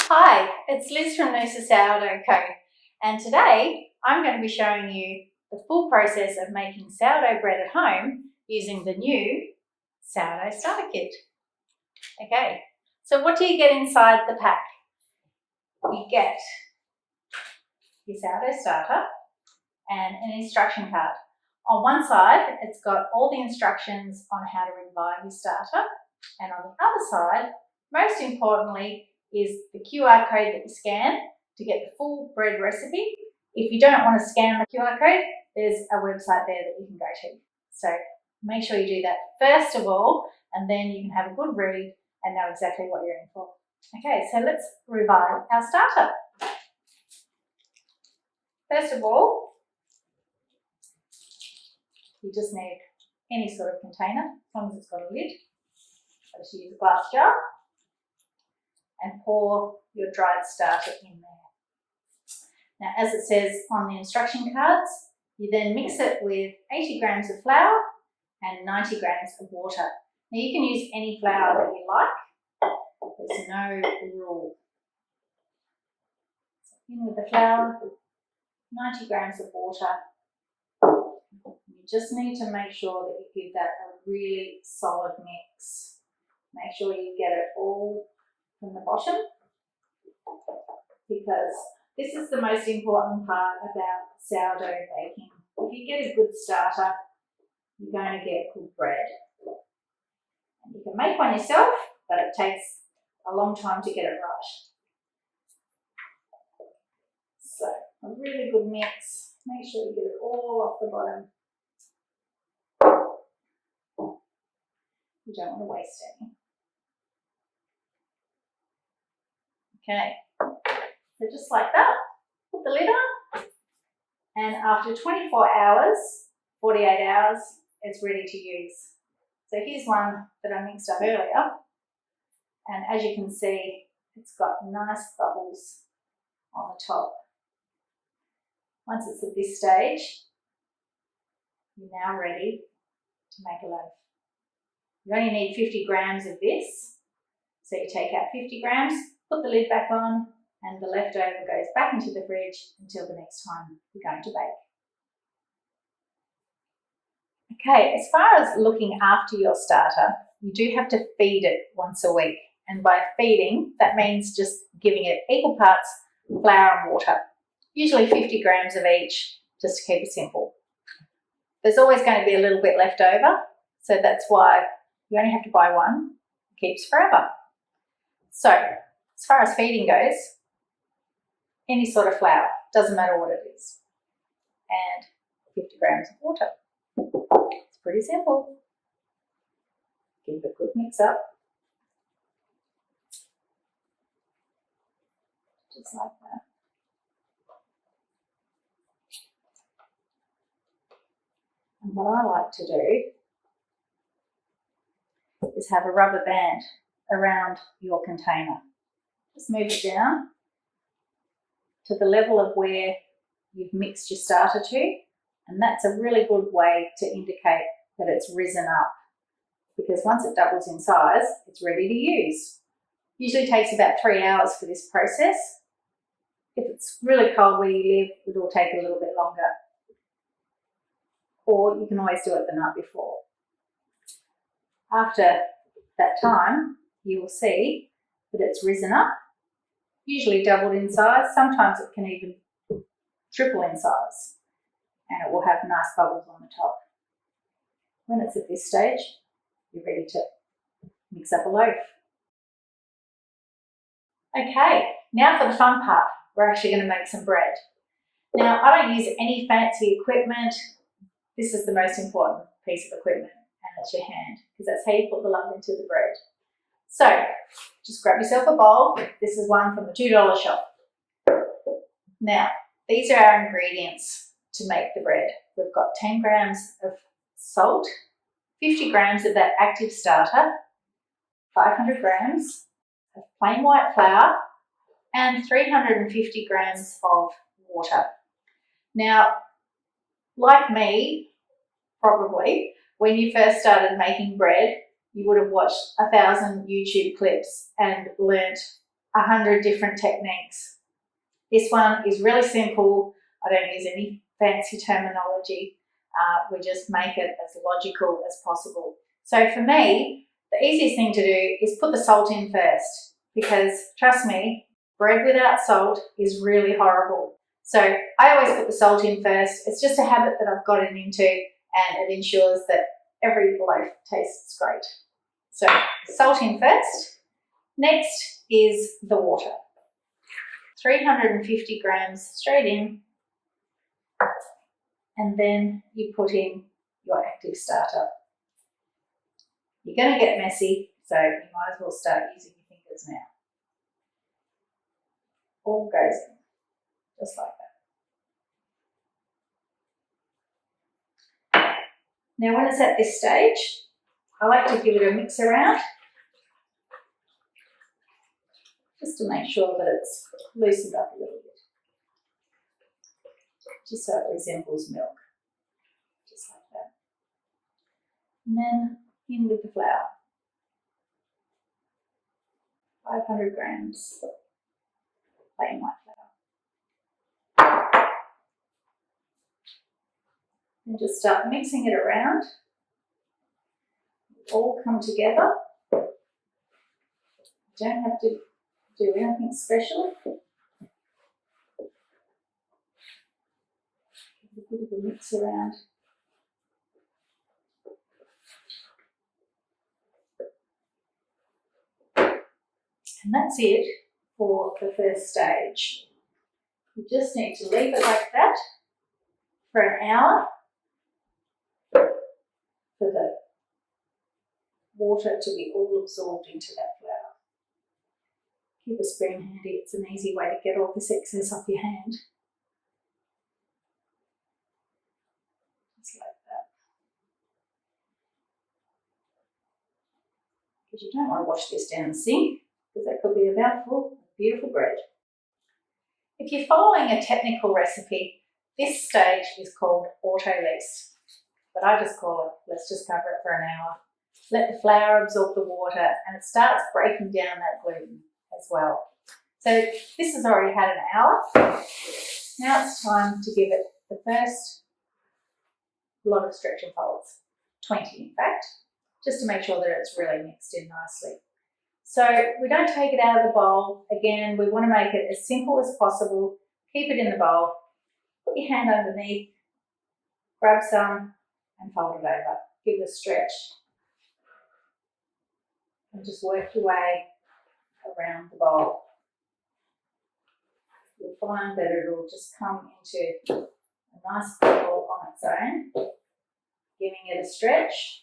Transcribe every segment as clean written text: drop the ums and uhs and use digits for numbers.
Hi, it's Liz from Noosa Sourdough Co, and today I'm going to be showing you the full process of making sourdough bread at home using the new sourdough starter kit. Okay, so what do you get inside the pack? You get your sourdough starter and an instruction card. On one side, it's got all the instructions on how to revive your starter, and on the other side, most importantly, is the QR code that you scan to get the full bread recipe. If you don't want to scan the QR code, there's a website there that you can go to. So make sure you do that first of all, and then you can have a good read and know exactly what you're in for. Okay, so let's revive our starter. First of all, you just need any sort of container, as long as it's got a lid. Just use a glass jar and pour your dried starter in there. Now, as it says on the instruction cards, you then mix it with 80 grams of flour and 90 grams of water. Now, you can use any flour that you like. There's no rule. So in with the flour, 90 grams of water. You just need to make sure that you give that a really solid mix. Make sure you get it all from the bottom, because this is the most important part about sourdough baking. If you get a good starter, you're going to get good bread. And you can make one yourself, but it takes a long time to get it right. So a really good mix. Make sure you get it all off the bottom. You don't want to waste any. Okay, so just like that, put the lid on, and after 24 hours, 48 hours, it's ready to use. So here's one that I mixed up earlier, and as you can see, it's got nice bubbles on the top. Once it's at this stage, you're now ready to make a loaf. You only need 50 grams of this, so you take out 50 grams, put the lid back on, and the leftover goes back into the fridge until the next time you're going to bake. Okay, as far as looking after your starter, you do have to feed it once a week. And by feeding, that means just giving it equal parts flour and water, usually 50 grams of each, just to keep it simple. There's always going to be a little bit left over, so that's why you only have to buy one. It keeps forever. So, as far as feeding goes, any sort of flour, doesn't matter what it is, and 50 grams of water. It's pretty simple. Give it a good mix up. Just like that. And what I like to do is have a rubber band around your container. Just move it down to the level of where you've mixed your starter to, and that's a really good way to indicate that it's risen up, because once it doubles in size, it's ready to use. Usually takes about 3 hours for this process. If it's really cold where you live, it'll take a little bit longer. Or you can always do it the night before. After that time, you will see that it's risen up, usually doubled in size. Sometimes it can even triple in size, and it will have nice bubbles on the top. When it's at this stage, you're ready to mix up a loaf. Okay, now for the fun part. We're actually going to make some bread. Now, I don't use any fancy equipment. This is the most important piece of equipment, and that's your hand, because that's how you put the lump into the bread. So, just grab yourself a bowl. This is one from the $2 shop. Now, these are our ingredients to make the bread. We've got 10 grams of salt, 50 grams of that active starter, 500 grams of plain white flour, and 350 grams of water. Now, like me, probably, when you first started making bread, you would have watched 1,000 YouTube clips and learnt 100 different techniques. This one is really simple. I don't use any fancy terminology. We just make it as logical as possible. So for me, the easiest thing to do is put the salt in first, because trust me, bread without salt is really horrible. So I always put the salt in first. It's just a habit that I've gotten into, and it ensures that every loaf tastes great. So salt in first. Next is the water. 350 grams straight in, and then you put in your active starter. You're going to get messy, so you might as well start using your fingers now. All goes in, just like that. Now when it's at this stage, I like to give it a mix around, just to make sure that it's loosened up a little bit, just so it resembles milk, just like that. And then in with the flour, 500 grams plain white flour. And just start mixing it around. All come together. You don't have to do anything special. Give a bit of a mix around. And that's it for the first stage. You just need to leave it like that for an hour for the water to be all absorbed into that flour. Keep a spoon handy, it's an easy way to get all this excess off your hand. Just like that. Because you don't want to wash this down the sink, because that could be a mouthful of beautiful bread. If you're following a technical recipe, this stage is called auto-lease, but I just call it, let's just cover it for an hour. Let the flour absorb the water, and it starts breaking down that gluten as well. So this has already had an hour. Now it's time to give it the first lot of stretch and folds, 20 in fact, just to make sure that it's really mixed in nicely. So we don't take it out of the bowl. Again, we want to make it as simple as possible. Keep it in the bowl, put your hand underneath, grab some and fold it over. Give it a stretch and just work your way around the bowl. You'll find that it'll just come into a nice ball on its own. Giving it a stretch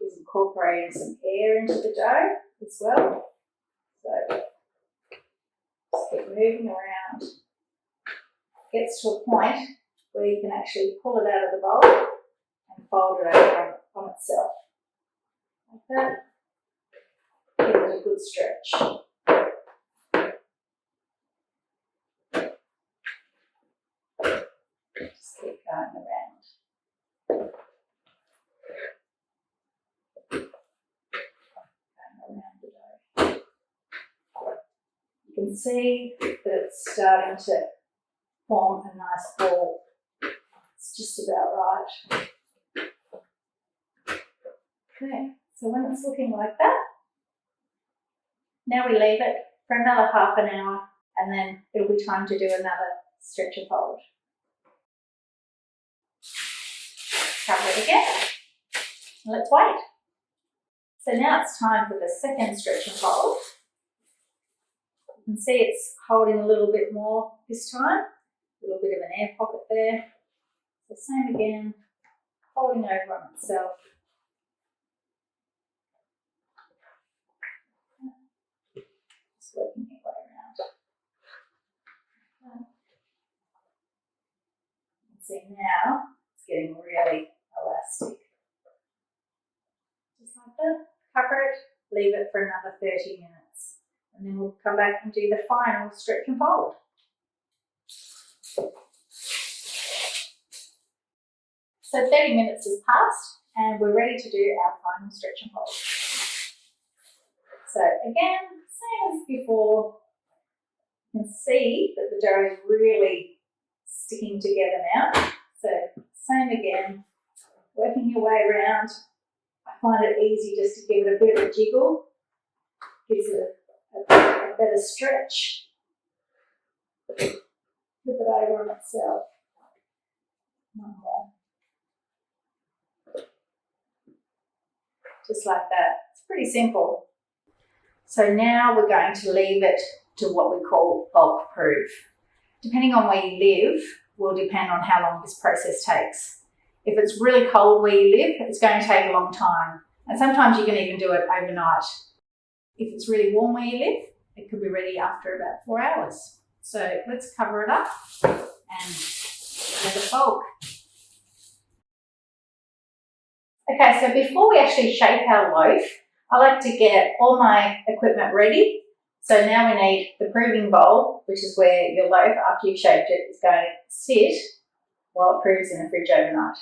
is incorporating some air into the dough as well. So just keep moving around. It gets to a point where you can actually pull it out of the bowl and fold it over on itself. Like that. Give it a good stretch. Just keep going around. You can see that it's starting to form a nice ball. It's just about right. Okay, so when it's looking like that, now we leave it for another half an hour, and then it'll be time to do another stretch and fold. Cover it again, and let's wait. So now it's time for the second stretch and fold. You can see it's holding a little bit more this time, a little bit of an air pocket there. The same again, folding over on itself. Just working your way around. You can see now it's getting really elastic. Just like that. Cover it, leave it for another 30 minutes. And then we'll come back and do the final stretch and fold. So 30 minutes has passed and we're ready to do our final stretch and fold. So again, same as before, you can see that the dough is really sticking together now. So same again, working your way around. I find it easy just to give it a bit of a jiggle, gives it a better stretch. Flip it over on itself. One more. Just like that. It's pretty simple. So now we're going to leave it to what we call bulk proof. Depending on where you live, will depend on how long this process takes. If it's really cold where you live, it's going to take a long time. And sometimes you can even do it overnight. If it's really warm where you live, it could be ready after about 4 hours. So let's cover it up and let it bulk. Okay, so before we actually shape our loaf, I like to get all my equipment ready. So now we need the proving bowl, which is where your loaf, after you've shaped it, is going to sit while it proves in the fridge overnight.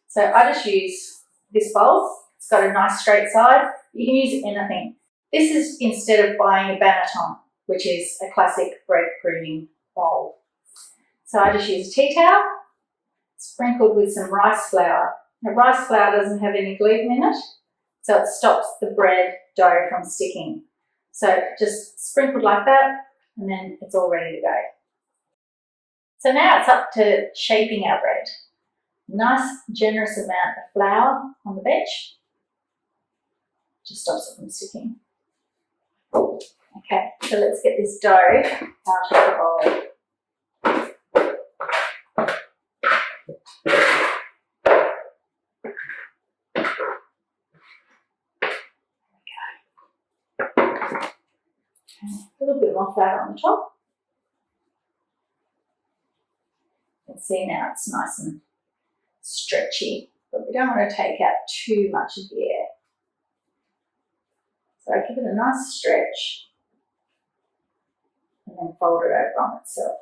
So I just use this bowl. It's got a nice straight side. You can use anything. This is instead of buying a banneton, which is a classic bread proving bowl. So I just use a tea towel, sprinkled with some rice flour. Now, rice flour doesn't have any gluten in it, so it stops the bread dough from sticking. So just sprinkled like that, and then it's all ready to go. So now it's up to shaping our bread. Nice, generous amount of flour on the bench. Just stops it from sticking. Okay, so let's get this dough out of the bowl. A little bit more flour on the top. You can see now it's nice and stretchy, but we don't want to take out too much of the air. So I give it a nice stretch and then fold it over on itself.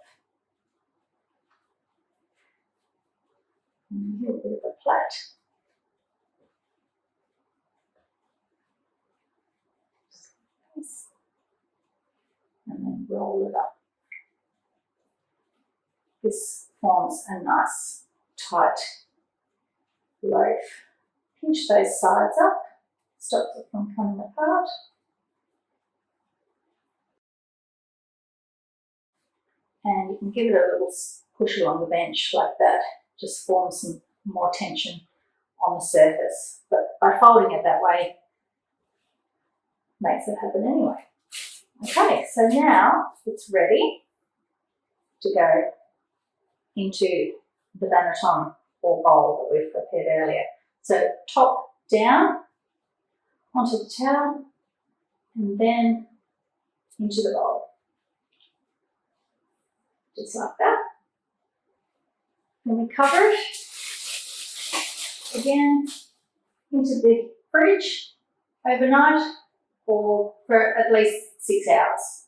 And a little bit of a plait. And then roll it up. This forms a nice tight loaf. Pinch those sides up, stops it from coming apart. And you can give it a little push along the bench like that, just form some more tension on the surface. But by folding it that way, makes it happen anyway. Okay, so now it's ready to go into the banneton or bowl that we've prepared earlier. So top down onto the towel and then into the bowl. Just like that. Then we cover it again into the fridge overnight or for at least 6 hours.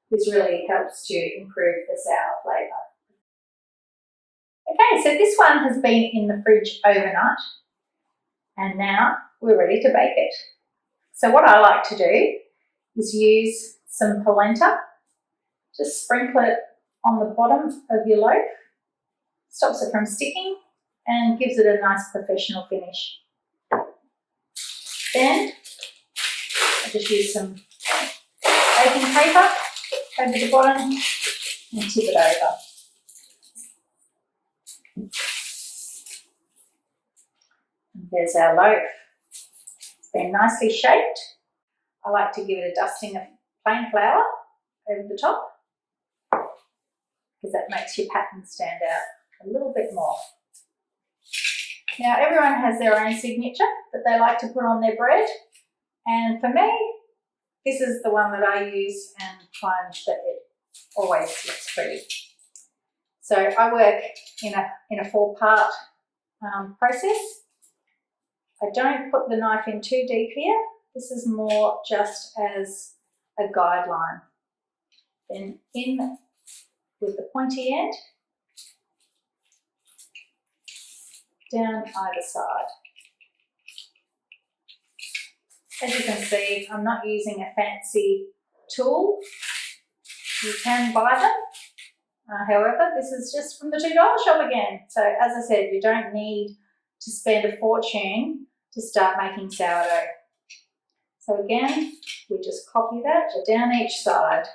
This really helps to improve the sour flavour. Okay, so this one has been in the fridge overnight and now we're ready to bake it. So what I like to do is use some polenta, just sprinkle it on the bottom of your loaf, stops it from sticking and gives it a nice professional finish. Then I just use some baking paper over the bottom and tip it over. And there's our loaf. It's been nicely shaped. I like to give it a dusting of plain flour over the top because that makes your pattern stand out a little bit more. Now everyone has their own signature that they like to put on their bread, and for me this is the one that I use and find that it always looks pretty. So I work in a 4-part process. I don't put the knife in too deep here. This is more just as a guideline. Then in with the pointy end, down either side. As you can see, I'm not using a fancy tool. You can buy them. However, this is just from the $2 shop again. So as I said, you don't need to spend a fortune to start making sourdough. So again, we just copy that down each side.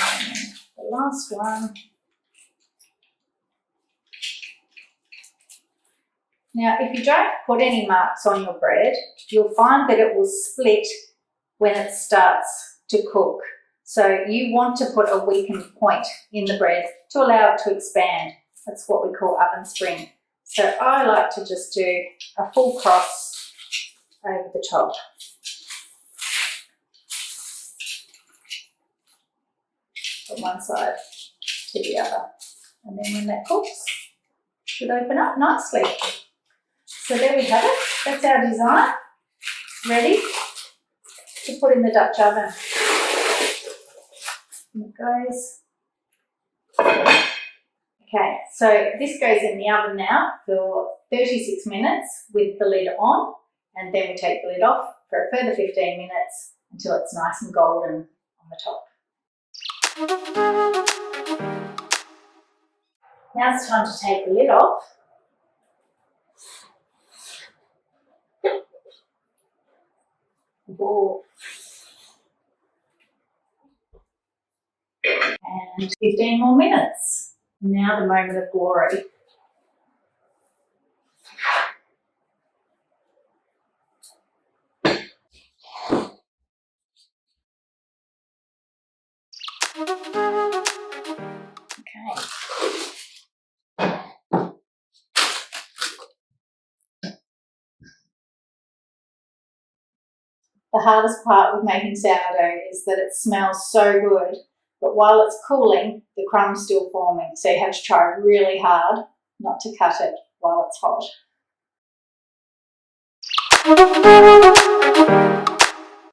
And the last one. Now, if you don't put any marks on your bread, you'll find that it will split when it starts to cook. So you want to put a weakened point in the bread to allow it to expand. That's what we call oven spring. So I like to just do a full cross over the top. From one side to the other. And then when that cooks, it should open up nicely. So there we have it. That's our design, ready to put in the Dutch oven. And it goes. Okay, so this goes in the oven now for 36 minutes with the lid on, and then we take the lid off for a further 15 minutes until it's nice and golden on the top. Now it's time to take the lid off. Whoa. And 15 more minutes. Now the moment of glory. Okay. The hardest part with making sourdough is that it smells so good, but while it's cooling, the crumb's still forming, so you have to try really hard not to cut it while it's hot.